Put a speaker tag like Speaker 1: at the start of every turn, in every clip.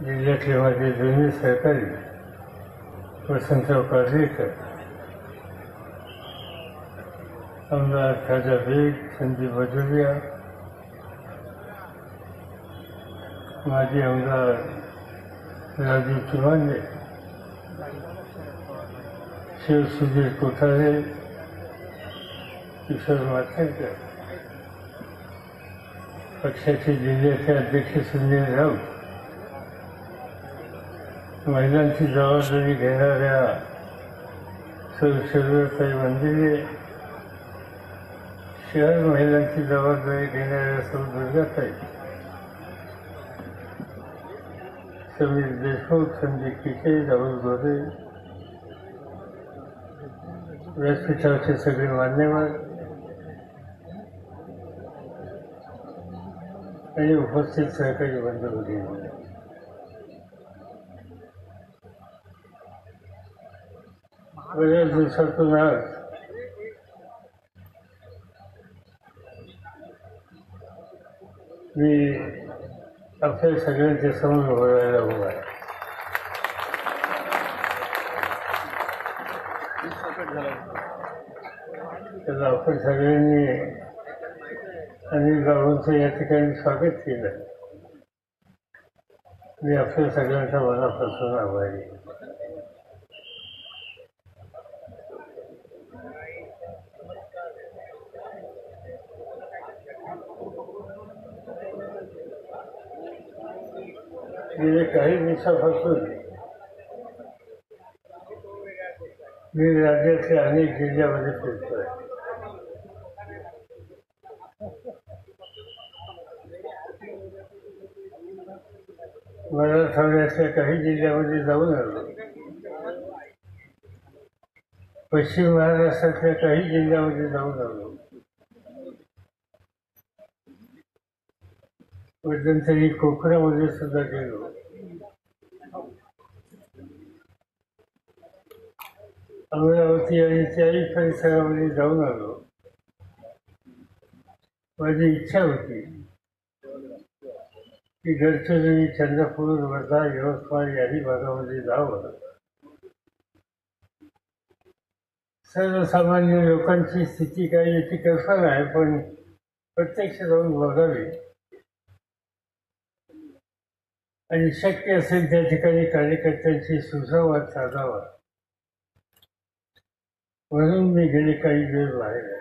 Speaker 1: जिल्ह्यातले माझे जुने सहकारी वसंतराव काजळेकर, आमदार खाजा बेग, संदीप बजुरिया, माजी आमदार राजीव चव्हाणे, शिव सुधीर कोठारे, किशोर माथेरकर, पक्षाचे जिल्ह्याचे अध्यक्ष संजय राऊत, महिलांची जबाबदारी घेणाऱ्या सर्वताई मंदिरे, शहर महिलांची जबाबदारी घेणाऱ्या सौ दुर्गाताई, समीर देशमुख, संजय किशे, राहुल गोरे, व्यासपीठावरचे सगळे मान्यवर आणि उपस्थित सहकारी बंधू भगिनी, बऱ्याच दिवसातून आज मी आपल्या सगळ्यांच्या समोर बोलायला उभा आहे. तर आपण सगळ्यांनी अनिल बाबूंचं या ठिकाणी स्वागत केलं. मी आपल्या सगळ्यांचा मनापासून आभारी आहे. गेल्या काही दिवसापासून मी राज्यातल्या अनेक जिल्ह्यामध्ये फिरतोय. मराठवाड्यातल्या काही जिल्ह्यामध्ये जाऊन आलो. पश्चिम महाराष्ट्रातल्या काही जिल्ह्यामध्ये जाऊन आलो. मध्यंतरी कोकणामध्ये सुद्धा गेलो. अमरावती आणि त्याही परिसरामध्ये जाऊन आलो. माझी इच्छा होती की गडचिरोली, चंद्रपूर, वर्धा, यवतमाळ याही भागामध्ये जावं. सर्वसामान्य लोकांची स्थिती काय याची कल्पना आहे, पण प्रत्यक्ष जाऊन बघावी आणि शक्य असेल त्या ठिकाणी कार्यकर्त्यांशी सुसंवाद साधावा म्हणून मी गेले काही दिवस बाहेर आहे.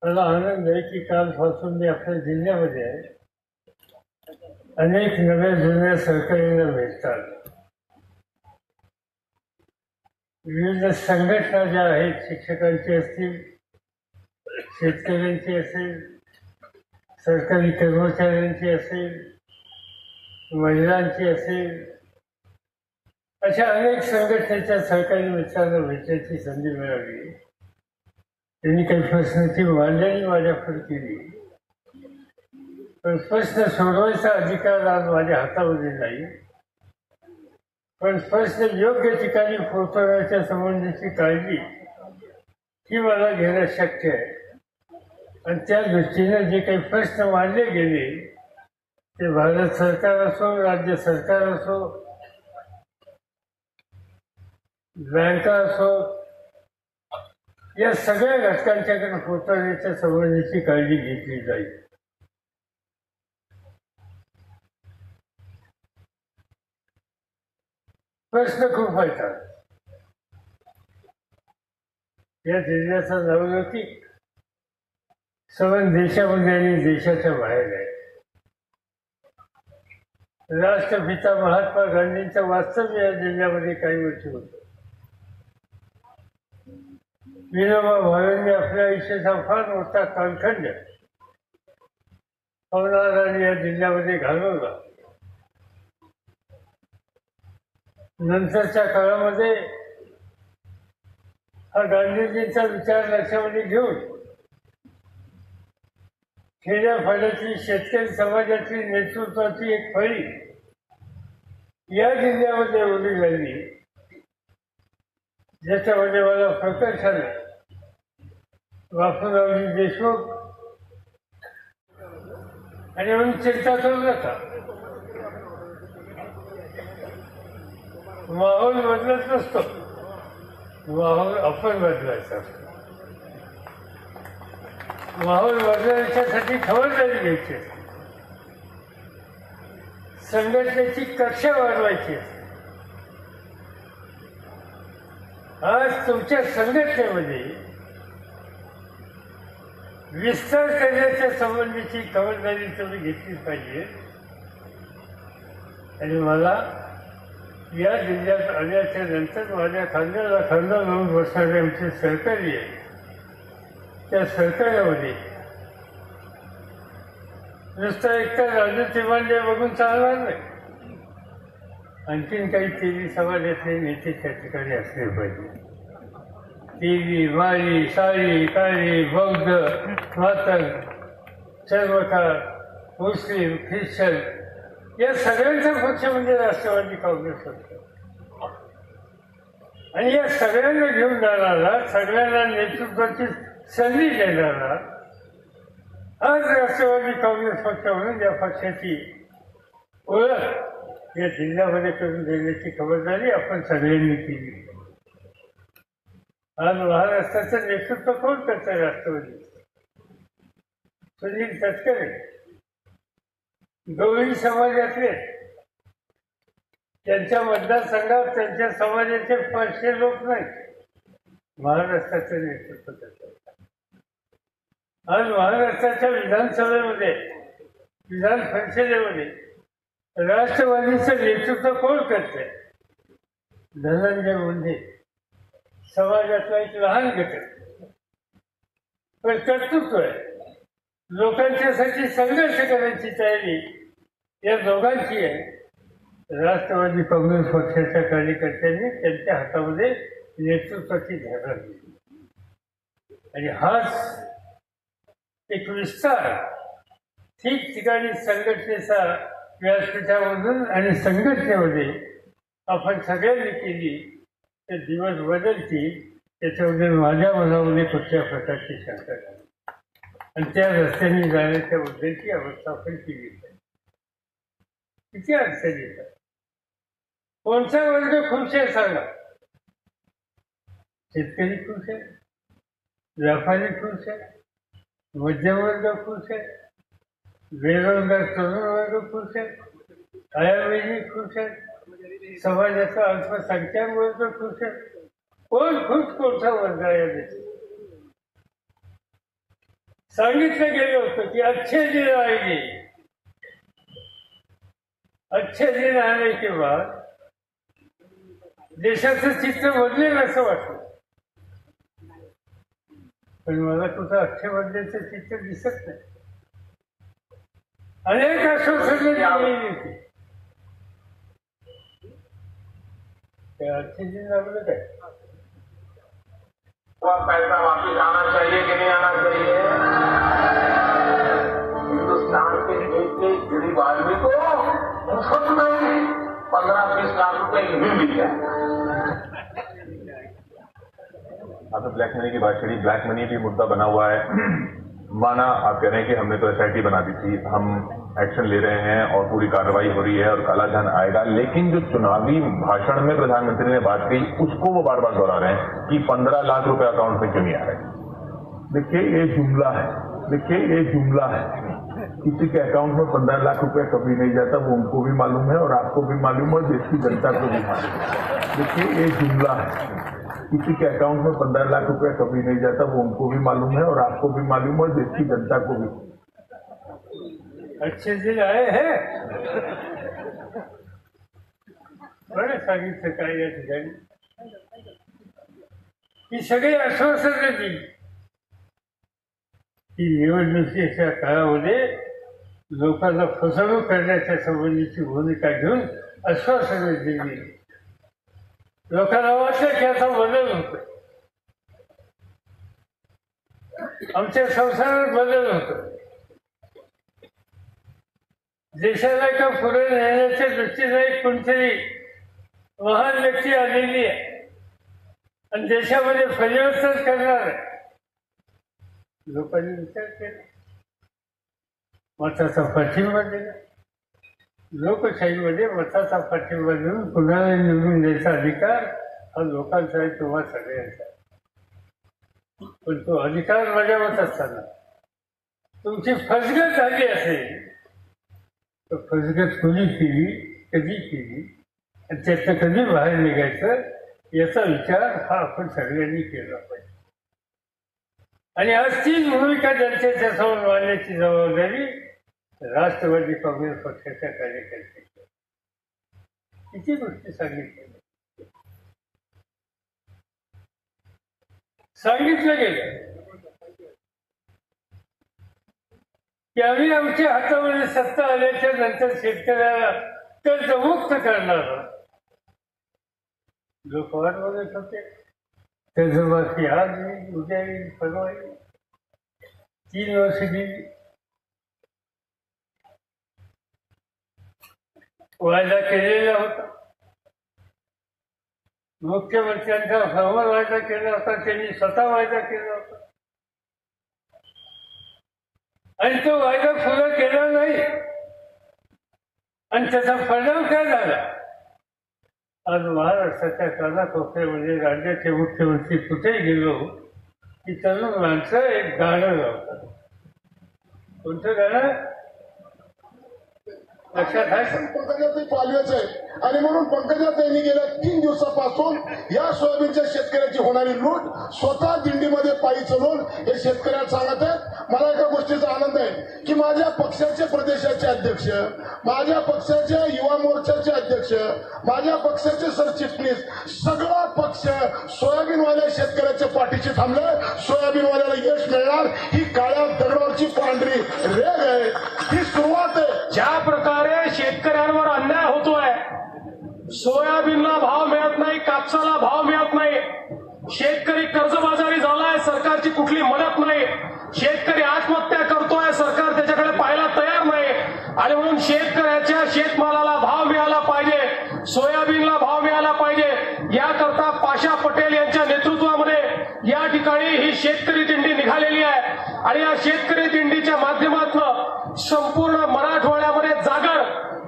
Speaker 1: मला आनंद आहे की कालपासून मी आपल्या जिल्ह्यामध्ये आहे. अनेक नव्या जुन्या सहकार्यांना भेटतात. विविध संघटना ज्या आहेत, शिक्षकांची असतील, शेतकऱ्यांची असेल, सरकारी कर्मचाऱ्यांची असेल, महिलांची असेल, अशा अनेक संघटनेच्या सहकारी मित्रांना भेटण्याची संधी मिळाली. त्यांनी काही प्रश्नाची मांडणी माझ्याकडे केली, पण प्रश्न सोडवायचा अधिकार आज माझ्या हातामध्ये नाही. पण प्रश्न योग्य ठिकाणी पोहोचवण्याच्या संबंधीची काळजी ही मला घेणं शक्य आहे. आणि त्या दृष्टीने जे काही प्रश्न मांडले गेले ते भारत सरकार असो, राज्य सरकार असो, बँका असो, या सगळ्या घटकांच्याकडे पोहोचवण्याच्या संबंधीची काळजी घेतली जाईल. प्रश्न खूप आहेत. या जिल्ह्याचा नवलौकिक संबंध देशामध्ये आणि देशाच्या बाहेर आहे. राष्ट्रपिता महात्मा गांधींचं वास्तव्य या जिल्ह्यामध्ये काही वर्ष होतं. विनोबा भावेंनी आपल्या आयुष्याचा फार मोठा कालखंड पवनारांनी या जिल्ह्यामध्ये घालवला. नंतरच्या काळामध्ये हा गांधीजींचा विचार लक्षामध्ये घेऊन खेड्यापाड्याची शेतकरी समाजाची नेतृत्वाची एक फळी या जिल्ह्यामध्ये उभी झाली, ज्याच्यामध्ये मला प्रकर्षाने बापूरावजी देशमुख आणि म्हणून चिंता करू नका. माहोल बदलत नसतो, माहोल आपण बदलायचा असतो. माहोल बदलण्यासाठी खबरदारी घ्यायची असते, संघटनेची कक्षा वाढवायची असते. आज तुमच्या संघटनेमध्ये विस्तार करण्याच्या संबंधीची खबरदारी तुम्ही घेतली पाहिजे. आणि मला या जिल्ह्यात आल्याच्या नंतर माझ्या खांद्याला खांदा लावून बसणारे आमचे सहकारी आहे, त्या सहकार्यामध्ये नुसतं एकटा राजू तिमांडे बघून चालणार नाही. आणखीन काही तेली समाजातले नेते त्या ठिकाणी असले पाहिजे. तेली, माळी, साळी, काळी, बौद्ध, मातंग, सर्वकार, मुस्लिम, ख्रिश्चन या सगळ्यांचा पक्ष म्हणजे राष्ट्रवादी काँग्रेस होता. आणि या सगळ्यांना घेऊन जाणारा, सगळ्यांना नेतृत्वाची संधी देणारा आज राष्ट्रवादी काँग्रेस पक्ष म्हणून या पक्षाची ओळख या जिल्ह्यामध्ये करून देण्याची खबरदारी आपण सगळ्यांनी केली. आज महाराष्ट्राचं नेतृत्व कोण करतं? राष्ट्रवादी. सुनील तटकरे गवळी समाजातले, त्यांच्या मतदारसंघात त्यांच्या समाजाचे 500 लोक नाही, महाराष्ट्राचं नेतृत्व करतात. आज महाराष्ट्राच्या विधानसभेमध्ये, विधान परिषदेमध्ये राष्ट्रवादीचं नेतृत्व कोण करते? धनंजय मुंडे, समाजातला एक लहान घटक, पण कर्तृत्व आहे. लोकांच्यासाठी संघर्ष करायची तयारी या दोघांची आहे. राष्ट्रवादी काँग्रेस पक्षाच्या कार्यकर्त्यांनी त्यांच्या हातामध्ये नेतृत्वाची धारणा दिली. आणि हाच एक विस्तार ठिकठिकाणी संघटनेचा व्यासपीठामधून आणि संघटनेमध्ये आपण सगळ्यांनी केली तर दिवस बदलतील, त्याच्यामध्ये माझ्या मनामध्ये कुठल्या प्रकारची शंका नाही. आणि त्या रस्त्याने जाण्याच्या बद्दलची अवस्था आपण केली पाहिजे. किती अडचण येतात. कोणता वर्ग खुश आहे सांगा? शेतकरी खुश आहे, व्यापारी खुश आहे, मध्यमवर्ग खुश आहे, बेरोजगार तरुण वर्ग खुश आहे, आयाबहिणी खुश आहे, समाजाचा अल्पसंख्याक वर्ग खुश आहे. कोण खुश? कोणता वर्ग आहे? देशात सांगितलं गेलं होतं की अच्छे दिन आएंगे, अच्छे दिन आने के बाद देशाचं चित्र बदलेल असं वाटतं. पण मला कुठं अच्छे बदलायचं चित्र दिसत नाही. अनेक आश्वासनं दिलेली होती. त्या अच्छे दिन लागलं काय?
Speaker 2: पैसा वापिस आना चाहिए कि नहीं आना चाहिए? हिंदुस्तान के एक गरीब आदमी को मुफ्त में 15-20 लाख रुपए भी मिल जाए.
Speaker 3: आपने ब्लैक मनी की बात करी. ब्लैक मनी भी मुद्दा बना हुआ है. माना आप कह रहे हैं कि हमने तो एसआईटी बना दी थी, हम एक्शन ले रहे हैं और पूरी कार्रवाई हो रही है और काला धन आएगा, लेकिन जो चुनावी भाषण में प्रधानमंत्री ने बात कही उसको वो बार बार दोहरा रहे हैं कि 15 लाख रुपए अकाउंट में क्यों नहीं आ रहे. देखिए ये जुमला है, किसी के अकाउंट में 15 लाख रुपए कभी नहीं जाता, वो उनको भी मालूम है और आपको भी मालूम है और देश की जनता को भी मालूम है. देखिए ये जुमला है, किसी के अकाउंट में 15 लाख रुपए कभी नहीं जाता, वो उनको भी मालूम है और आपको भी मालूम है और देश की जनता को भी.
Speaker 1: अच्छे दिन आए हैं. बरं सांगितलं काय या ठिकाणी ही सगळी आश्वासनं दिली की निवडणुकीच्या काळामध्ये लोकांना फसवणूक करण्याच्या संबंधीची भूमिका घेऊन आश्वासनं दिली. लोकांना वाटलं की आता बदल होतो, आमच्या संसारात बदल होतो, देशाला का पुढे नेण्याच्या दृष्टीने एक कोणतरी महान व्यक्ती आलेली आहे आणि देशामध्ये परिवर्तन करणार आहे. लोकांनी विचार केला मताचा पाठिंबा दिला. लोकशाहीमध्ये मताचा पाठिंबा देऊन कुणाला निवडून द्यायचा अधिकार हा लोकांचा आहे, तुम्हा सगळ्यांचा. पण तो अधिकार बजावत असताना तुमची फसगत झाली असेल तर फसगत कोणी केली, कधी केली आणि त्यातनं कधी बाहेर निघायचं याचा विचार हा आपण सगळ्यांनी केला पाहिजे. आणि आज तीच भूमिका जनतेच्या समोर मांडण्याची जबाबदारी राष्ट्रवादी काँग्रेस पक्षाच्या कार्यकर्त्यांची. किती गोष्टी सांगितलं गेलं की आम्ही आमच्या हातामध्ये सत्ता आल्याच्या नंतर शेतकऱ्याला कर्जमुक्त करणार. लोक वाट बघत होते. कर्जमाफी आज येईल, उद्या येईल, परवा येईल. 3 वर्ष गेली. वायदा केलेला होता. मुख्यमंत्र्यांचा समोर वायदा केला होता, त्यांनी स्वतः वायदा केला होता आणि तो वायदा पुरा केला नाही. आणि त्याचा परिणाम काय झाला? आज महाराष्ट्राच्या कानाकोपऱ्यामध्ये राज्याचे मुख्यमंत्री कुठेही गेलो की तरुण माणसं एक गाणं गावतात. कोणतं गाणं लक्षात आहे?
Speaker 4: पंकजाताई पालवेच आहे आणि म्हणून पंकजाताईंनी गेल्या 3 दिवसापासून या सोयाबीनच्या शेतकऱ्याची होणारी लूट स्वतः दिंडीमध्ये पायी चलून हे शेतकऱ्याला सांगत आहेत. मला एका गोष्टीचा आनंद आहे की माझ्या पक्षाचे प्रदेशाचे अध्यक्ष, माझ्या पक्षाच्या युवा मोर्चाचे अध्यक्ष, माझ्या पक्षाचे सरचिटणीस, सगळा पक्ष सोयाबीनवाल्या शेतकऱ्याच्या पाठीशी थांबलाय. सोयाबीनवाल्याला यश मिळणार ही काळ्या दगडावरची पांढरी रेग आहे, ही सुरुवात आहे.
Speaker 5: ज्या प्रकारे शेतकऱ्यांवर अन्याय होतोय, सोयाबीनला भाव मिळत नाही, कापसाला भाव मिळत नाही, शेतकरी कर्जबाजारी झालाय, सरकारची कुठली मदत नाही, शेतकरी आत्महत्या करतोय, सरकार त्याच्याकडे पाहायला तयार नाही. आणि म्हणून शेतकऱ्याच्या शेतमालाला भाव मिळाला पाहिजे, सोयाबीनला भाव मिळाला पाहिजे, याकरता पाशा पटेल यांच्या नेतृत्वामध्ये या ठिकाणी ही शेतकरी दिंडी निघालेली आहे. आणि या शेतकरी दिंडीच्या माध्यमातून संपूर्ण मराठवाड्यामध्ये जागर,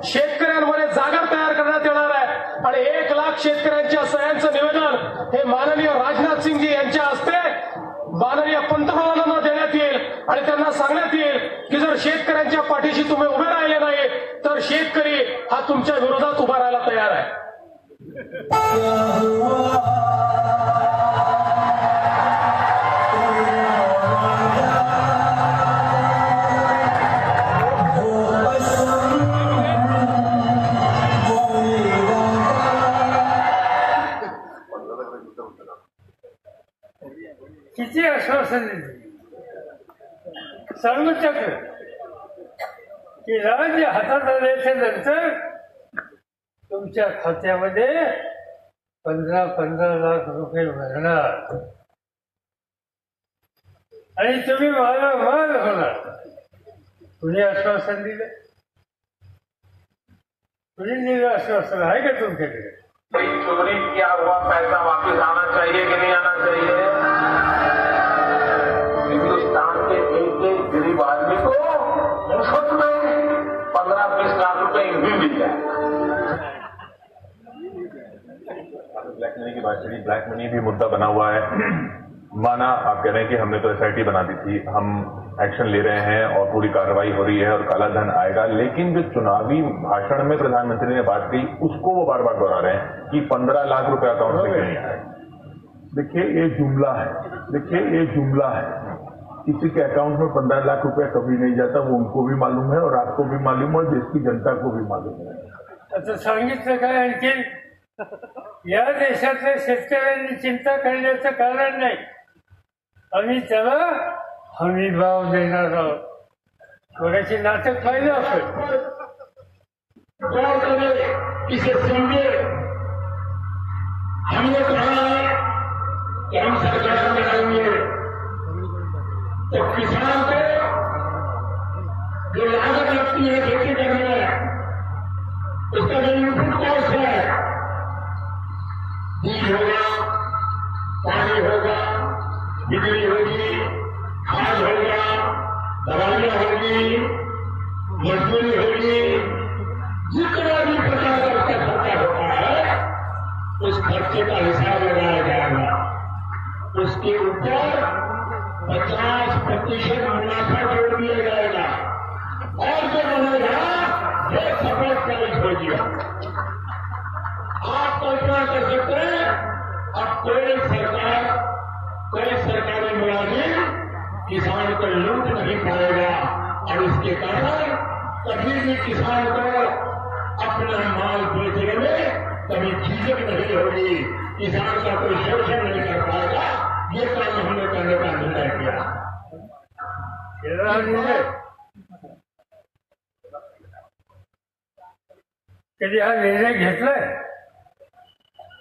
Speaker 5: शेतकऱ्यांमध्ये जागर तयार करण्यात येणार आहे. आणि 1 लाख शेतकऱ्यांच्या सह्यांचं निवेदन हे माननीय राजनाथ सिंगजी यांच्या हस्ते माननीय पंतप्रधानांना देण्यात येईल. आणि त्यांना सांगण्यात येईल की जर शेतकऱ्यांच्या पाठीशी तुम्ही उभे राहिले नाही तर शेतकरी हा तुमच्या विरोधात उभा राहायला तयार आहे.
Speaker 1: किती आश्वासन दिली. सांगू शकतो की राज्य हातात आल्याच्या नंतर तुमच्या खात्यामध्ये 15 लाख रुपये भरणार आणि तुम्ही माल होणार. कुणी आश्वासन दिलं? कुणी दिलं आश्वासन आहे का तुमच्याकडे?
Speaker 2: चोरी किया हुआ पैसा वापस आना चाहिए कि नहीं आना चाहिए? हिंदुस्तान के एक गरीब आदमी को मुफ्त में 15-20 लाख रुपए भी मिल जाए.
Speaker 3: ब्लैक मनी की बात करी. ब्लैक मनी भी मुद्दा बना हुआ है. माना आप कह रहे हैं कि हमने तो एसआईटी बना दी थी, हम एक्शन ले रहे हैं और पूरी कार्रवाई हो रही है और काला धन आएगा, लेकिन जो चुनावी भाषण में प्रधानमंत्री ने बात की उसको वो बार बार दोहरा रहे हैं कि 15 लाख रुपए अकाउंट में नहीं आए. देखिए ये जुमला है. किसी के अकाउंट में 15 लाख रुपया कभी नहीं जाता, वो उनको भी मालूम है और आपको भी मालूम है और देश की जनता को भी मालूम है.
Speaker 1: आता सांगितलं काय आणखी? या देशातल्या शेतकऱ्यांनी चिंता करण्याचं कारण नाही. आम्ही त्याला हमी भाव देणार आहोत. थोड्याचे नाटक पाहिलं आपण.
Speaker 4: इसे समझे. हमने कहा कि हम सरकार में आएंगे तो किसान को जो लागत लगती है खेती करने में, उसका जो इनपुट कॉस्ट है, बीज होगा, पानी होगा, बिजली होगी, खाद होगा, दवाइयां होगी,
Speaker 2: मजदूरी होगी, जितना भी प्रकार का खर्चा होता है उस खर्चे का हिसाब लगाया जाएगा। उसके ऊपर 50% मुनाफा जोड़ दिया जाएगा और जो बनेगा वो सफेद प्राइस होगी। आप कल्पना कर सकते हैं, अब कोई सरकारी मुलाजिम किसान को लूट नहीं पाएगा और इसके कारण कभी भी किसान को अपना माल बेचने में कभी झिझक नहीं होगी, किसान का कोई शोषण नहीं कर पाएगा। ये काम हमने करने का निर्णय किया।
Speaker 1: कधी हा निर्णय घेतलाय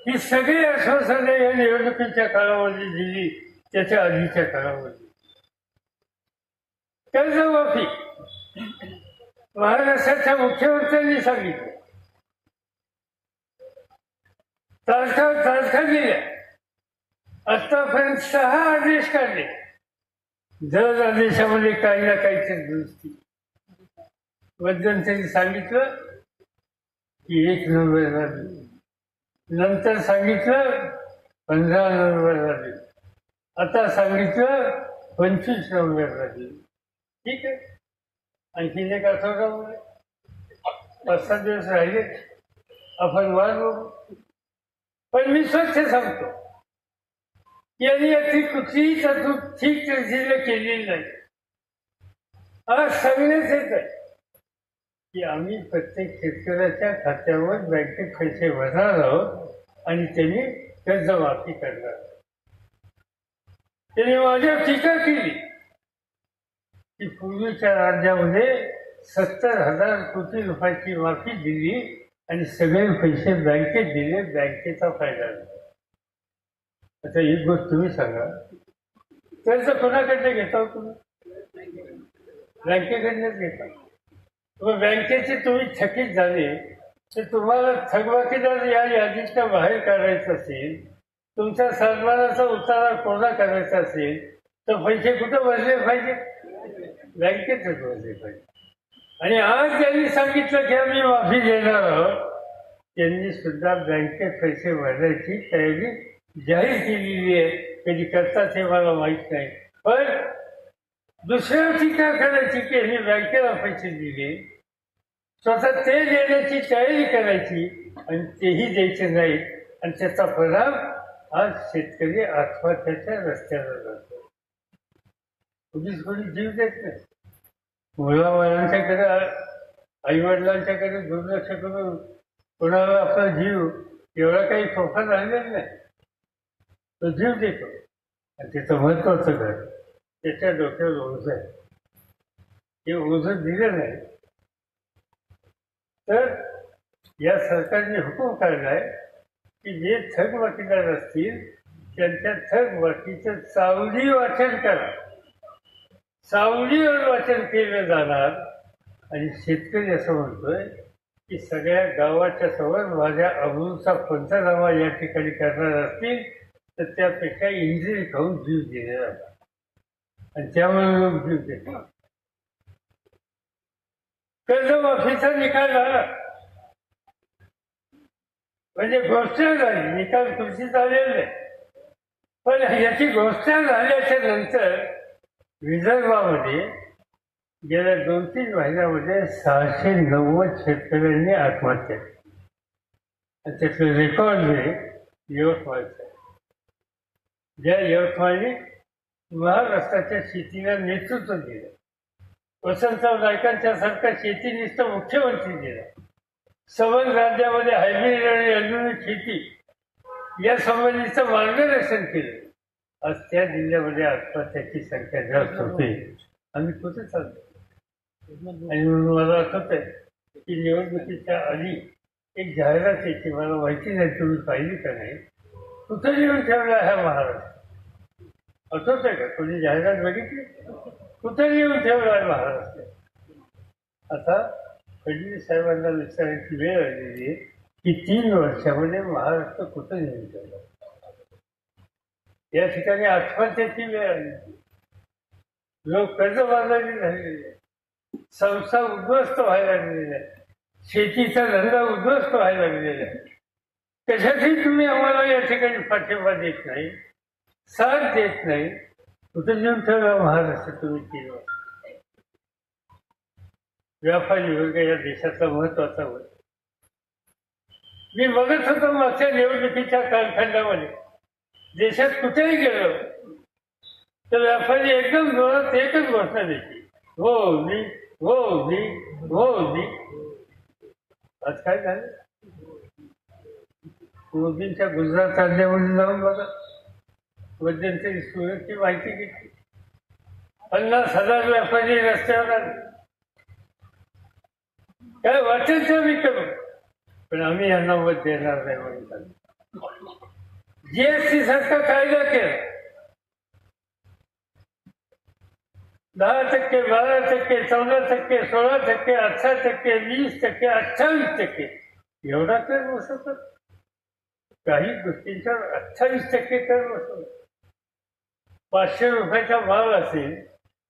Speaker 1: की सगळी आश्वासने या निवडणुकीच्या कालावधी दिली, त्याच्या आधीच्या कालावधी कर्जमाफी महाराष्ट्राच्या मुख्यमंत्र्यांनी सांगितलं, तारखा दिल्या, आतापर्यंत 6 आदेश काढले, दर आदेशामध्ये काही ना काहीतरी दुरुस्ती. मध्यंतरी सांगितलं की 1 नोव्हेंबरला देऊ, नंतर सांगितलं 15 नोव्हेंबरला देऊ, आता सांगितलं 25 नोव्हेंबरला देऊ. ठीक आहे, आणखीन एक आठवड्यामध्ये 5-7 दिवस राहिले, आपण वाट बघू. पण मी स्वच्छ सांगतो, यांनी याची कुठलीही तरतूद ठीक रीतीने केलेली नाही. आज सांगण्यात येत आहे की आम्ही प्रत्येक शेतकऱ्याच्या खात्यावर बँकेत पैसे भरणार आहोत आणि त्यांनी कर्जमाफी करणार. त्यांनी माझ्यावर टीका केली की पूर्वीच्या राज्यामध्ये 70,000 कोटी रुपयाची माफी दिली आणि सगळे पैसे बँकेत दिले, बँकेचा फायदा झाला. आता एक गोष्ट तुम्ही सांगा, कर्ज कोणाकडनं घेता तुम्ही? बँकेकडनंच घेता. मग बँकेचे तुम्ही थकीत झाले तर तुम्हाला थकबाकीदार या यादीच्या बाहेर काढायचं असेल, तुमच्या सन्मानाचा उतारा पूर्ण करायचा असेल तर पैसे कुठं भरले पाहिजे? बँकेतच भरले पाहिजे. आणि आज ज्यांनी सांगितलं की आम्ही माफी देणार आहोत, त्यांनी सुद्धा बँकेत पैसे भरण्याची तयारी जाहीर केलेली आहे. कधी करतात हे मला माहीत नाही, पण दुसऱ्यावर टीका करायची की यांनी बँकेला पैसे दिले, स्वतः ते देण्याची तयारी करायची आणि तेही द्यायचे नाही, आणि त्याचा परिणाम आज शेतकरी आत्महत्याच्या रस्त्यावर जातो. कोणी जीव देत नाही. मुलाबाळांच्याकडे, आईवडिलांच्याकडे दुर्लक्ष करून कोणाला आपला जीव एवढा काही सोपा झालेला नाही. तो जीव देतो आणि त्याचं महत्वाचं घर त्याच्या डोक्यावर ओझं आहे. हे ओझं दिलं नाही तर या सरकारने हुकूम काढलाय की जे थकबाकीदार असतील त्यांच्या थकबाकीचं सावली वाचन करा. सावलीवर वाचन केलं जाणार. आणि शेतकरी असं म्हणतोय की सगळ्या गावाच्या समोर माझ्या अब्रूचा पंचनामा या ठिकाणी करणार असतील तर त्यापेक्षा इंजिन खाऊन जीव दिले जातात, आणि त्यामुळे लोक जीव देतात. कर्जमाफीचा निकाल झाला म्हणजे घोषणा झाली, निकाल खुर्चीत आलेला नाही. पण याची घोषणा झाल्याच्या नंतर विदर्भामध्ये गेल्या 2-3 महिन्यामध्ये 690 शेतकऱ्यांनी आत्महत्या केली. आणि त्याचं रेकॉर्ड जे यवतमाळचं आहे, ज्या यवतमाळने महाराष्ट्राच्या शेतीला नेतृत्व दिलं. वसंतराव नाईकांच्या सारखा शेतीनिष्ठ मुख्यमंत्री दिला. सबंध राज्यामध्ये हायब्रिड आणि आधुनिक शेती या संबंधीचं मार्गदर्शन केलं. आज त्या जिल्ह्यामध्ये आत्महत्याची संख्या जास्त होते. आम्ही कुठे चालतो? आणि म्हणून मला आठवत आहे की निवडणुकीच्या आधी एक जाहिरात यायची, मला माहिती नाही तुम्ही पाहिली का नाही, कुठं लिहून ठेवला ह्या महाराष्ट्र? आठवत आहे का? कोणी जाहिरात बघितली? कुठं लिहून ठेवला आहे महाराष्ट्र? आता फडणवीस साहेबांना विचारायची वेळ आलेली आहे की 3 वर्षामध्ये महाराष्ट्र कुठं लिहून ठेवला? या ठिकाणी आत्महत्याची वेळ आली. लोक कर्जबाजारी झालेले, संस्था उद्ध्वस्त व्हायला लागलेल्या आहे, शेतीचा धंदा उद्ध्वस्त व्हायला लागलेला आहे. कशाची तुम्ही आम्हाला या ठिकाणी पाठिंबा देत नाही, साथ देत नाही. कुठं नेऊन ठेवला महाराष्ट्र तुम्ही 3 वर्ष. व्यापारी वर्ग या देशाचा महत्वाचा वर्ग. मी बघत होतो मागच्या निवडणुकीच्या कालखंडामध्ये देशात कुठेही गेलो तर व्यापारी एकदम जोरात एकच घोषणा द्यायची, मोदी मोदी मोदी. आज काय झालं? मोदींच्या गुजरात राज्यामध्ये जाऊन बघा, मध्यंतरी सुरतची माहिती घेतली, 50,000 व्यापारी रस्त्यावर आले. काय वाटेल ते मी करू, पण आम्ही यांना मत देणार नाही म्हणून सांगितलं. जीएसटी सारखा कायदा केला, 10%, 12%, 14%, 16%, 18%, 20%, 28%. एवढा कर बसवतात. काही गोष्टींच्या 28% कर बसवतात. 500 रुपयाचा माल असेल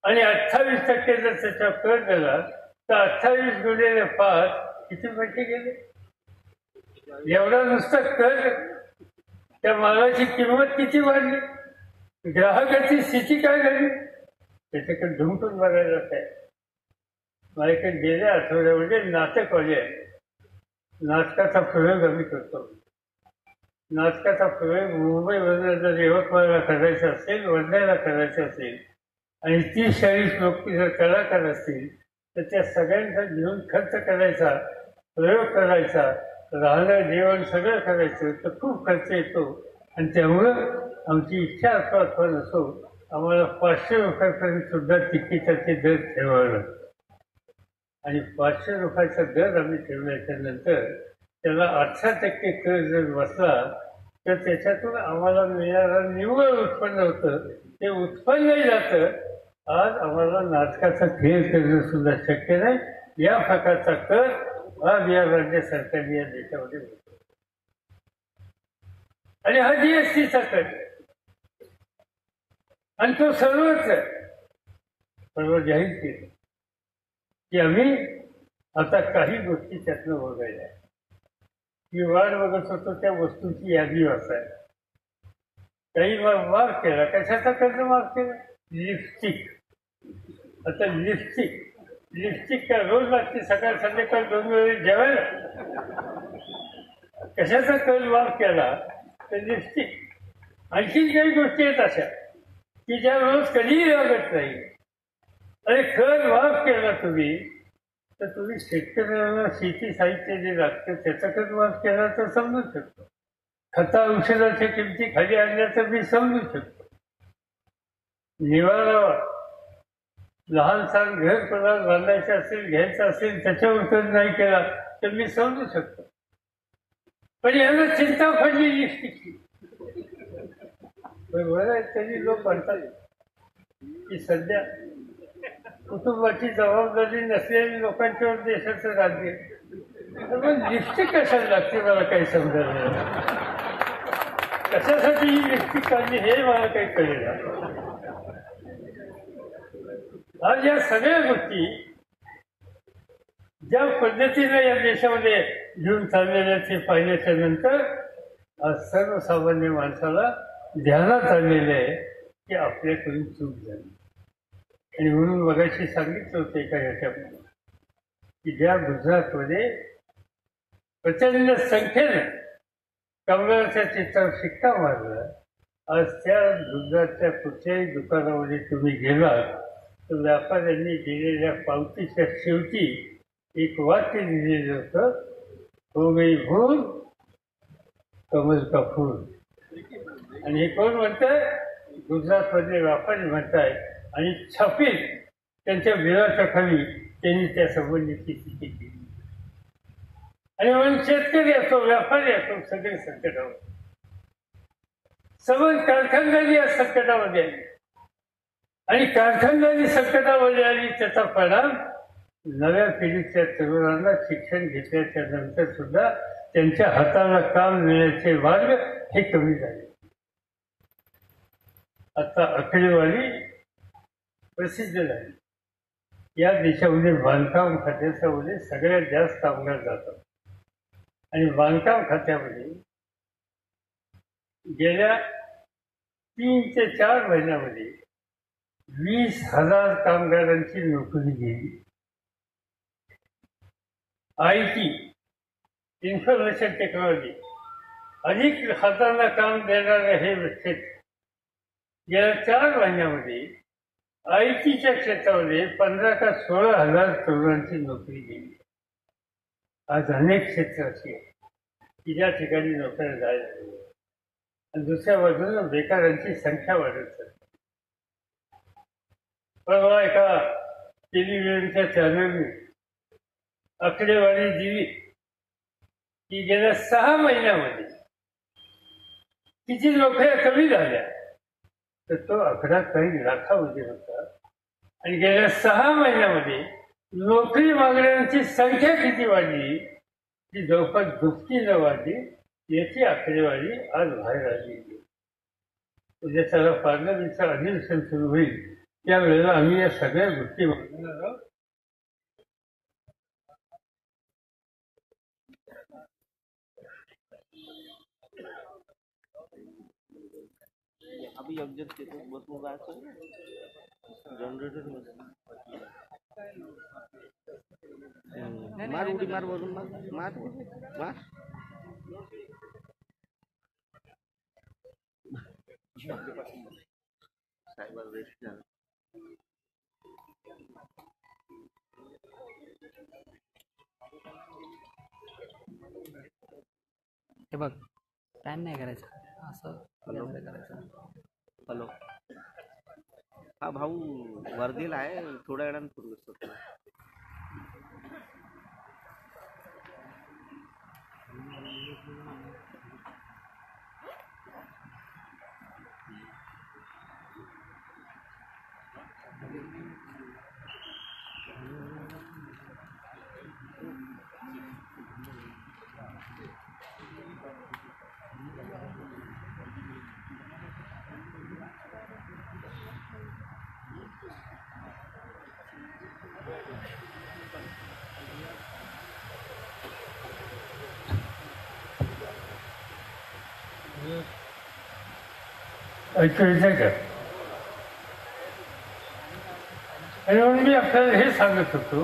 Speaker 1: आणि 28% जर त्याचा कर दिला तर 28 गुणिले 5 किती पैसे गेले? एवढा नुसता कर, त्या मालाची किंमत किती वाढली, ग्राहकाची स्थिती काय झाली, त्याच्याकडे ढुंकून बघायला आहे. माझ्याकडे गेल्या आठवड्यामध्ये नाटकवाले आहे. नाटकाचा प्रयोग आम्ही करतो. नाटकाचा प्रयोग मुंबईमध्ये जर यवतमाळला करायचा असेल, वर्ध्याला करायचा असेल आणि 30-40 लोक जर कलाकार असतील तर त्या सगळ्यांचा घेऊन खर्च करायचा, प्रयोग करायचा, राहणं जेवण सगळं करायचं तर खूप खर्च येतो. आणि त्यामुळं आमची इच्छा असो अथवा नसो आम्हाला 500 रुपयापर्यंत सुद्धा तिकिटाचे दर ठेवावे लागतात. आणि 500 रुपयाचा दर आम्ही ठेवल्याच्या नंतर त्याला 18% कर जर बसला तर त्याच्यातून आम्हाला मिळणारं निव्वळ उत्पन्न होतं, ते उत्पन्नही जातं. आज आम्हाला नाटकाचा खेळ करणं सुद्धा शक्य नाही. या प्रकारचा कर आज या राज्य सरकारने या देशामध्ये होतो. आणि हा जीएसटीचा कर आणि तो सर्वच सर्व जाहीर केलं की आम्ही आता काही गोष्टी त्यातनं बघायला. मी वाट बघत होतो त्या वस्तूंची यादी वाचायला. काही माफ केला. कशाचा कर्ज माफ केला? लिपस्टिक. आता लिपस्टिक काय रोज लागते, सकाळ संध्याकाळ 2 वेळेस जेवायला? कशाचा कर्ज माफ केला? तर लिपस्टिक. आणखीन काही गोष्टी आहेत अशा की ज्या रोज कधीही लागत नाही. आणि कर माफ केला तुम्ही तर तुम्ही शेतकऱ्यांना शेती साहित्य जे लागतं त्याचा कर माफ केला तर समजू शकतो. खता औषधाच्या किमती खाली आणल्या तर मी समजू शकतो. निवारा लहान सहान घर कोणाला बांधायचं असेल, घ्यायचं असेल, त्याच्यावर कर्ज नाही केला तर मी समजू शकतो. पण यांना चिंता पडली लिपस्टिकची. बरं, तरी लोक म्हणतात की सध्या कुटुंबाची जबाबदारी नसलेल्या लोकांच्यावर देशाचं राज्य. पण लिपस्टिक कशाला लागते मला काही समजत नाही. कशासाठी ही लिपस्टिक काढली हे मला काही कळेल. आज या सगळ्या गोष्टी ज्या पद्धतीने या देशामध्ये घेऊन चाललेल्या ते पाहिल्याच्या नंतर आज सर्वसामान्य माणसाला ध्यानात आलेलं आहे की आपल्याकडून चूक झाली. आणि म्हणून मगाशी सांगितलं होतं एका ह्याच्यामध्ये की ज्या गुजरातमध्ये प्रचंड संख्येनं कामगाराच्या चित्रावर शिक्का मारला, आज त्या गुजरातच्या कुठल्याही दुकानामध्ये तुम्ही गेलात तर व्यापाऱ्यांनी दिलेल्या पावतीच्या शेवटी एक वाक्य दिलेलं होतं, हो गई भूल कमल का फूल. आणि हे कोण म्हणतंय? गुजरातमधले व्यापारी म्हणताय. आणि छापील त्यांच्या बिलाच्या खाली त्यांनी त्या संबंधीची स्थिती केली. आणि म्हणून शेतकरी असो, व्यापारी असो, सगळे संकटावर. समज कारखानदारी या संकटामध्ये आली आणि कारखानदारी संकटामध्ये आली त्याचा परिणाम नव्या पिढीच्या तरुणांना शिक्षण घेतल्याच्या नंतर सुद्धा त्यांच्या हाताला काम मिळण्याचे मार्ग हे कमी झाले. आता आकडेवारी प्रसिद्ध झाली. या देशामध्ये बांधकाम खात्याच्यामध्ये सगळ्यात जास्त कामगार जातात आणि बांधकाम खात्यामध्ये गेल्या 3 ते 4 महिन्यामध्ये 20,000 कामगारांची नोकरी गेली. IT इन्फॉर्मेशन टेक्नॉलॉजी अधिक हातांना काम देणारे हे क्षेत्र गेल्या 4 महिन्यामध्ये ITच्या क्षेत्रामध्ये 15 का 16,000 तरुणांची नोकरी गेली. आज अनेक क्षेत्र अशी आहेत की ज्या ठिकाणी नोकऱ्या जायला लागल्या आणि दुसऱ्या बाजूला बेकारांची संख्या वाढत चालली. परवा एका टेलिव्हिजनच्या चॅनलने आकडेवारी दिली की गेल्या 6 महिन्यामध्ये किती नोकऱ्या कमी झाल्या, तर तो आकडा काही लाखामध्ये होता आणि गेल्या 6 महिन्यामध्ये नोकरी मागणाऱ्यांची संख्या किती वाढली, ती जवळपास दुपटीनं वाढली. याची आकडेवारी आज बाहेर आली. उद्या त्याला पार्लमेंटचं अधिवेशन सुरू होईल, त्यावेळेला आम्ही या सगळ्या गोष्टी बघणार आहोत.
Speaker 6: अभी एग्जिट के तो बस मोबाइल से जनरेटर मार उडी मार वरून मार मार सायबर रेस्ट झालं.
Speaker 7: हे बघ टाइम नाही करायचा असं करायचं.
Speaker 6: हॅलो हा भाऊ वर्दीला आहे, थोड्या वेळानं फोन करतो.
Speaker 1: ऐकू येतं का? आणि म्हणून मी आपल्याला हे सांगत होतो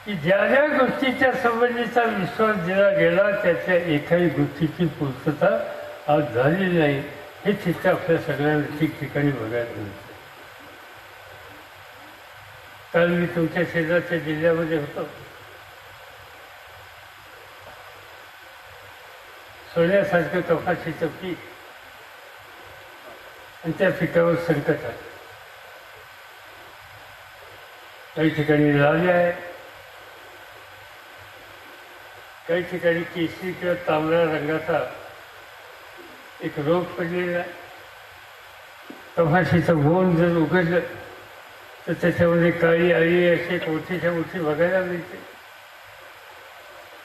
Speaker 1: की ज्या ज्या गोष्टीच्या संबंधीचा विश्वास दिला गेला त्याच्या एकाही गोष्टीची पूर्तता आज झालेली नाही. हे चित्र आपल्या सगळ्यांना ठिकठिकाणी बघायला मिळतं. काल मी तुमच्या शेजारच्या जिल्ह्यामध्ये होतो. सोन्यासारखं कपाशीचं पीक आणि त्या पिकावर संकट आहे. काही ठिकाणी लाल्या आहे, काही ठिकाणी केशरी किंवा तांबड्या रंगाचा एक रोग पडलेला आहे. कपाशीचं बोंड जर उघडलं तर त्याच्यामध्ये काळी आळी अशी मोठीच्या मोठी बघायला मिळते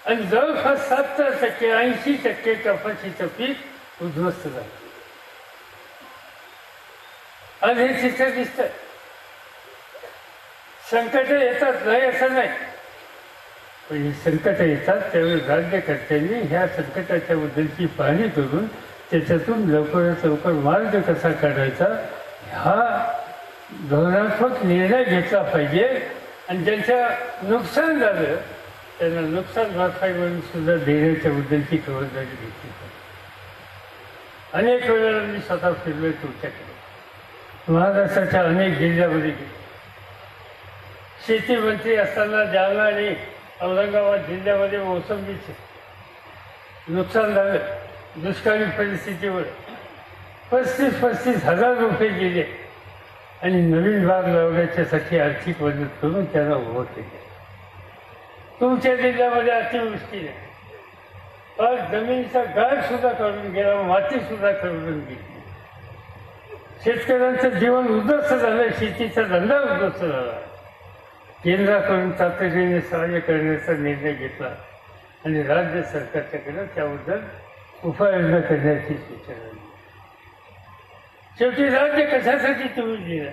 Speaker 1: आणि जवळपास 70% 80% कपाशीचं पीक उद्ध्वस्त झालं. आज हे चित्र दिसतं. संकट येतात नाही असं नाही, पण ही संकट येतात त्यावेळी राज्यकर्त्यांनी ह्या संकटाच्या बद्दलची पाहणी करून त्याच्यातून लवकरात लवकर मार्ग कसा काढायचा हा धोरणात्मक निर्णय घेतला पाहिजे. आणि ज्यांचं नुकसान झालं त्यांना नुकसान भरपाई म्हणून सुद्धा देण्याच्या बद्दलची खबरदारी घेतली पाहिजे. अनेक वेळेला मी स्वतः फिरलोय तुमच्याकडे. महाराष्ट्राच्या अनेक जिल्ह्यामध्ये शेती मंत्री असताना जालना आणि औरंगाबाद जिल्ह्यामध्ये मोसंबीचे नुकसान झालं. दुष्काळी परिस्थितीवर 35,000 रुपये गेले आणि नवीन बाग लावण्याच्यासाठी आर्थिक मदत करून त्यांना उभं केले. तुमच्या जिल्ह्यामध्ये अतिवृष्टीने फार जमिनीचा गाळ सुद्धा काढून गेला, माती सुद्धा काढून गेली. शेतकऱ्यांचं जीवन उद्ध्वस्त झालं, शेतीचा धंदा उद्ध्वस्त झाला. केंद्राकडून तातडीने सहाय्य करण्याचा निर्णय घेतला आणि राज्य सरकारच्याकडे त्याबद्दल उपाययोजना करण्याची सूचना दिली. शेवटी राज्य कशासाठी तुम्ही दिला?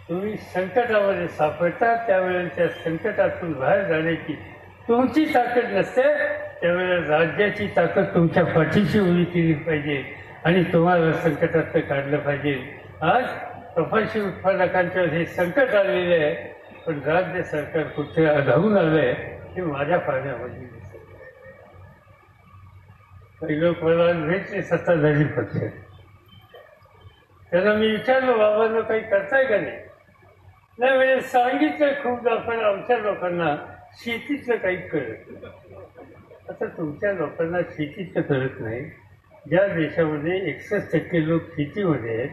Speaker 1: तुम्ही संकटामध्ये सापडता त्यावेळेला त्या संकटातून बाहेर जाण्याची तुमची ताकद नसते, त्यावेळेला राज्याची ताकद तुमच्या पाठीशी उभी केली पाहिजे आणि तुम्हाला संकटात काढलं पाहिजे. आज कपाशी उत्पादकांच्या हे संकट आलेले आहे, पण राज्य सरकार कुठे आढळून आलं आहे हे माझ्या पाहण्यामध्ये दिसत. काही लोक मला भेटले सत्ताधारी पक्ष, त्यांना मी विचारलं बाबांना काही करताय का नाही. नाही म्हणजे सांगितलं खूपदा, पण आमच्या लोकांना शेतीचं काही कळत नाही. आता तुमच्या लोकांना शेतीचं कळत नाही. ज्या देशामध्ये 61% लोक शेतीमध्ये आहेत,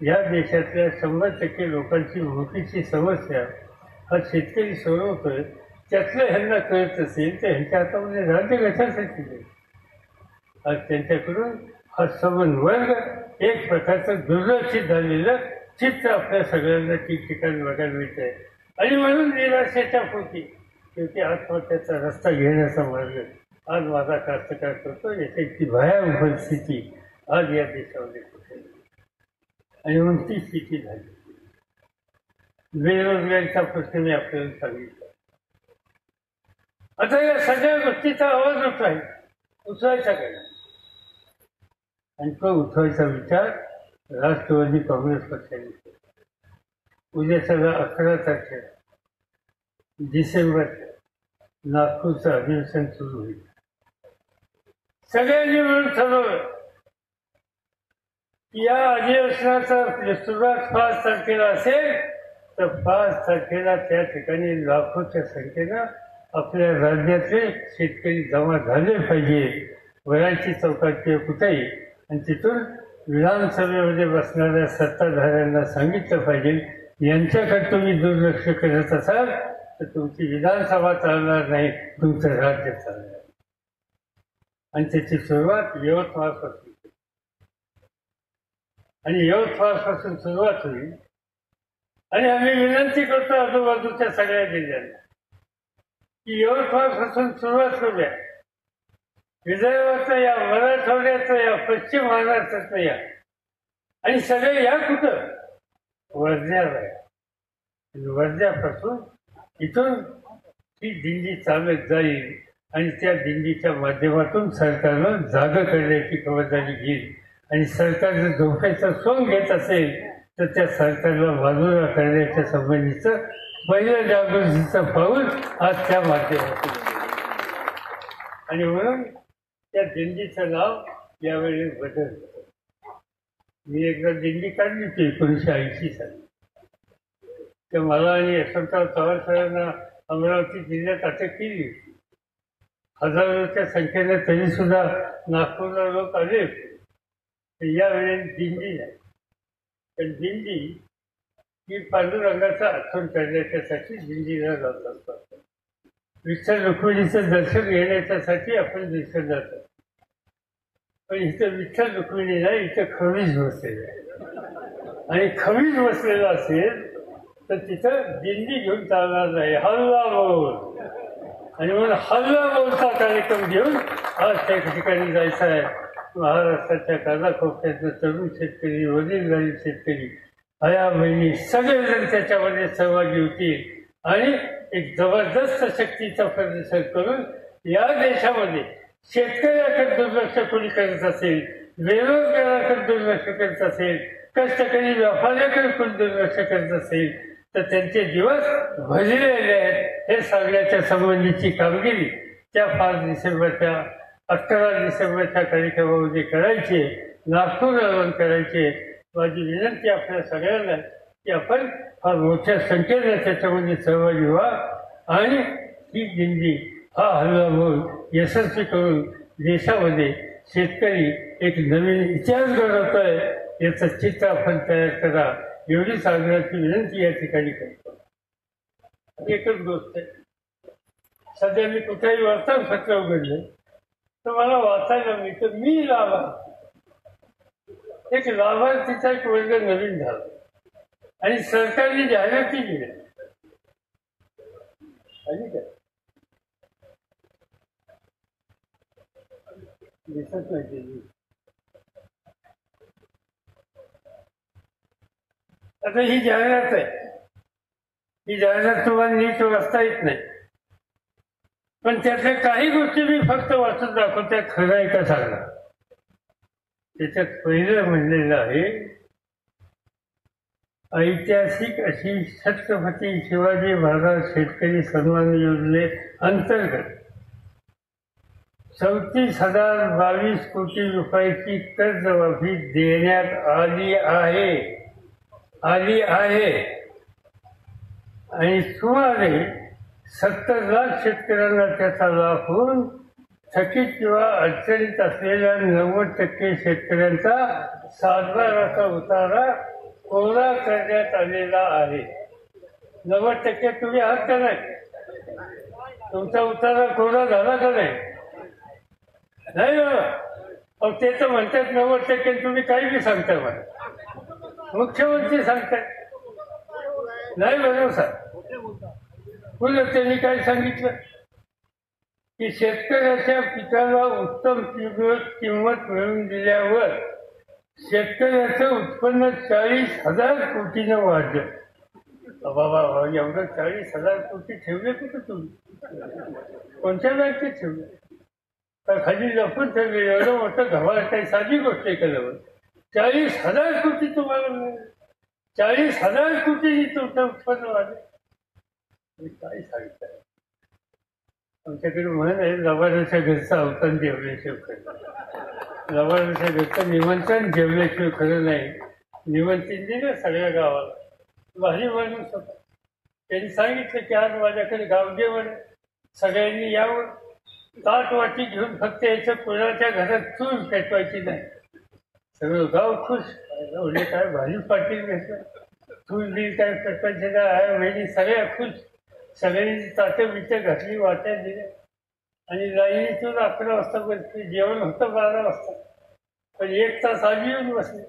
Speaker 1: या देशातल्या 100% लोकांची भुकीची समस्या हा शेतकरी सोडवतोय, त्यातलं ह्यांना कळत असेल तर ह्यांच्या हातामध्ये राज्य कशासाठी नाही. आज त्यांच्याकडून हा सवन वर्ग एक प्रकारचं दुर्लक्षित झालेलं चित्र आपल्या सगळ्यांना ठिकठिकाणी बघायला मिळत आहे. आणि म्हणून निराशेच्या पोटी शेवटी आत्महत्याचा रस्ता घेण्याचा मार्ग आज माझा कास्तकार करतो. याची भयावह परिस्थिती आज या देशामध्ये कुठे आणि म्हणून ती स्थिती झाली. बेरोजगारीचा प्रश्न मी आपल्याला सांगितला. आता या सगळ्या गोष्टीचा आवाज उठवायचा काय, आणि तो उठवायचा विचार राष्ट्रवादी काँग्रेस पक्षाने केला. उद्या सगळं 11 तारखेला डिसेंबर नागपूरचं अधिवेशन सुरू होईल. सगळ्यांनी मिळून ठरवलं की या अधिवेशनाचा सुरुवात 5 तारखेला असेल तर 5 तारखेला त्या ठिकाणी लाखोच्या संख्येनं आपल्या राज्यातले शेतकरी जमा झाले पाहिजे. वरायची चौकात किंवा कुठेही, आणि तिथून विधानसभेमध्ये बसणाऱ्या सत्ताधाऱ्यांना सांगितलं पाहिजे, यांच्याकडे तुम्ही दुर्लक्ष करत असाल तर तुमची विधानसभा चालणार नाही, तुमचं राज्य चालणार. आणि त्याची सुरुवात यवतमाळपासून, आणि यवतमाळपासून सुरुवात होईल. आणि आम्ही विनंती करतो आजूबाजूच्या सगळ्या जिल्ह्यांना की यवतमाळपासून सुरुवात करूया. विदर्भाचं या, मराठवाड्याचं या, पश्चिम महाराष्ट्राचं या, आणि सगळे या कुठं वर्ध्याला या. वर्ध्यापासून इथून ही दिंडी चालत जाईल आणि त्या दिंडीच्या माध्यमातून सरकारनं जागा करण्याची खबरदारी घेईल. आणि सरकार जर झोपेचं सोंग घेत असेल तर त्या सरकारला बाजूला करण्याच्या संबंधीचं पहिलं जागृतीचं पाऊल आज त्या माध्यमातून. आणि म्हणून त्या दिंडीचं नाव यावेळी बदललं. मी एकदा दिंडी काढली होती 1980 साली. तर मला आणि यशवंतराव चव्हाण सरांना अमरावती जिल्ह्यात अटक केली होती. हजारोच्या संख्येने तरी सुद्धा नागपूरला लोक आले होते. यावेळी दिंडी नाही, पण दिंडी ही पांडुरंगाचा आठवण करण्याच्यासाठी दिंडीला जात असतात. विठ्ठल रुक्मिणीचं दर्शन घेण्याच्यासाठी आपण दिवसात जातो. पण इथं विठ्ठल रुक्मिणी नाही, इथं खवीज बसलेलं आहे. आणि खवीज बसलेला असेल तर तिथं दिंडी घेऊन चालणार नाही, हल्ला बोल. आणि म्हणून हल्ला बोलचा कार्यक्रम घेऊन आज त्या ठिकाणी जायचा आहे. महाराष्ट्राच्या कानाकोपऱ्यातले तरुण शेतकरी, वडीलधारी शेतकरी, आया बहिणी सगळेजण त्याच्यामध्ये सहभागी होतील आणि एक जबरदस्त शक्तीचा प्रदर्शन करून या देशामध्ये शेतकऱ्याकडे दुर्लक्ष कोणी करत असेल, बेरोजगाराकडे दुर्लक्ष करत असेल, कष्टकरी व्यापाऱ्याकडे कोणी दुर्लक्ष करत असेल तर त्यांचे दिवस भरलेले आहेत हे सांगण्याच्या संबंधीची कामगिरी त्या 5 डिसेंबरच्या 11 डिसेंबरच्या कार्यक्रमामध्ये करायची, नागपूर करायचे. माझी विनंती आपल्या सगळ्यांना की आपण फार मोठ्या संख्येने त्याच्यामध्ये सहभागी व्हा आणि ही दिंडी हा हल्लाबोल यशस्वी करून देशामध्ये शेतकरी एक नवीन इतिहास घडवतोय याचं चित्र आपण तयार करा, एवढी सांगण्याची विनंती या ठिकाणी करतो. एकच गोष्ट आहे, सध्या मी कुठेही वर्तमानपत्र उघडलं तर मला वाचायला मिळतं मी लाभार्थी. एक लाभार्थीचा एक वर्ग नवीन झाला आणि सरकारने जाहिराती दिल्या. दिसत नाही. आता ही जाहिरात आहे ही जाहिरात तुम्हाला नीट वाचता येत नाही, पण त्यातल्या काही गोष्टी मी फक्त वाचून दाखवत्या खरं आहे का सांगा. त्याच्यात पहिलं म्हणलेलं आहे, ऐतिहासिक अशी छत्रपती शिवाजी महाराज शेतकरी सन्मान योजने अंतर्गत 34,022 कोटी रुपयाची कर्जमाफी देण्यात आली आहे आणि सुमारे 70 लाख शेतकऱ्यांना त्याचा लाभ होऊन थकीत किंवा अडचणीत असलेल्या 90% शेतकऱ्यांचा सातबाराचा उतारा कोरा करण्यात आलेला आहे. 90% तुम्ही आहात का नाही? तुमचा उतारा कोरा झाला का नाही? नाही हो. ते तर म्हणतात 90%, तुम्ही काही बी सांगताय मला. मुख्यमंत्री सांगताय नाही बरोबर सर. पुढे त्यांनी काय सांगितलं की शेतकऱ्याच्या पिकाला उत्तम किंमत मिळवून दिल्यावर शेतकऱ्याचं उत्पन्न 40,000 कोटीनं वाढलं. बाबा एवढं 40,000 कोटी ठेवले कुठे तुम्ही? कोणत्या बँकेत ठेवले? तर खाली लपून ठेवले. एवढं मोठं गव्हा काही साधी गोष्ट आहे का जवळ? 40,000 कोटी तुम्हाला मिळाले. 40,000 कोटी तुमचं उत्पन्न वाढलं. काय सांगताय? आमच्याकडे म्हण आहे, लबाडाच्या घरचं अवतान जेवल्याशिवाय खरं. लबाडाच्या घरचं निमंत्रण जेवल्याशिवाय खरं नाही. निमंत्रण दिलं सगळ्या गावाला. भारी माणूस होता. त्यांनी सांगितलं की आज माझ्याकडे गाव जेवण, सगळ्यांनी यावं. ताट वाटी घेऊन फक्त याच्या कोणाच्या घरात चूल पेटवायची नाही. सगळं गाव खुश. म्हणजे काय भारी पाटील घेतलं. चूल दिली काय पेटवायची काय म्हणजे सगळ्या खुश. सगळ्यांनी ताटं बिटं घातली, वाट्या दिल्या आणि लाईनीतून 11 वाजता बसली. जेवण होतं 12 वाजता, पण 1 तास आधी येऊन बसले.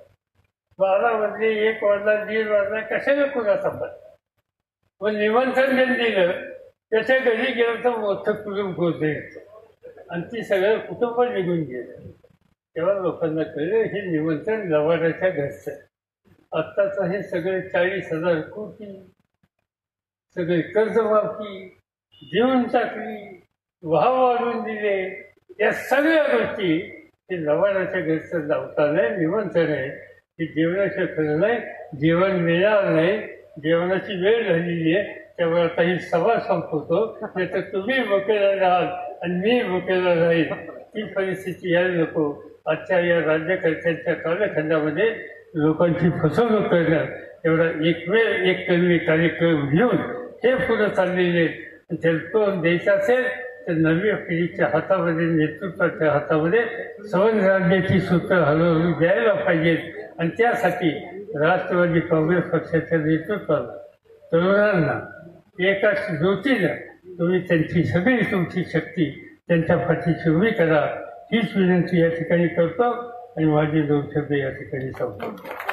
Speaker 1: 12 वाजले, 1 वाजला, 1:30 वाजला, कशाला कुणाचा पण निमंत्रण ज्यांनी दिलं त्याच्या घरी गेलं तर मोठं कुटुंब होतं आणि ती सगळं कुटुंब निघून गेलं. तेव्हा लोकांना कळलं हे निमंत्रण लवाडाच्या घरचं. आत्ताचं हे सगळे 40,000 कोटी सगळे कर्जमाफी देऊन टाकली, भाव वाढवून दिले, या सगळ्या गोष्टी हे लवाडाच्या घरचं लावता नाही. निमंत्रण आहे की जेवणाचं खरं नाही, जेवण मिळणार नाही, जेवणाची वेळ झालेली आहे. त्यामुळे आता ही सभा संपवतो. नाही तर तुम्ही भुकेला राहाल आणि मी भुकेला राहील, ती परिस्थिती यायला नको. आजच्या या राज्यकर्त्यांच्या कालखंडामध्ये लोकांची फसवणूक करणार एवढा एक कार्यक्रम घेऊन हे पुढे चाललेले जर तो द्यायचा असेल तर नव्या पिढीच्या हातामध्ये, नेतृत्वाच्या हातामध्ये संविधान राज्याची सूत्र हलवून द्यायला पाहिजेत. आणि त्यासाठी राष्ट्रवादी काँग्रेस पक्षाच्या नेतृत्वाला तरुणांना एका ज्योतीनं तुम्ही त्यांची सगळी तुमची शक्ती त्यांच्या पाठीशी उभी करा, हीच विनंती या ठिकाणी करतो आणि माझे 2 शब्द या ठिकाणी संपवतो.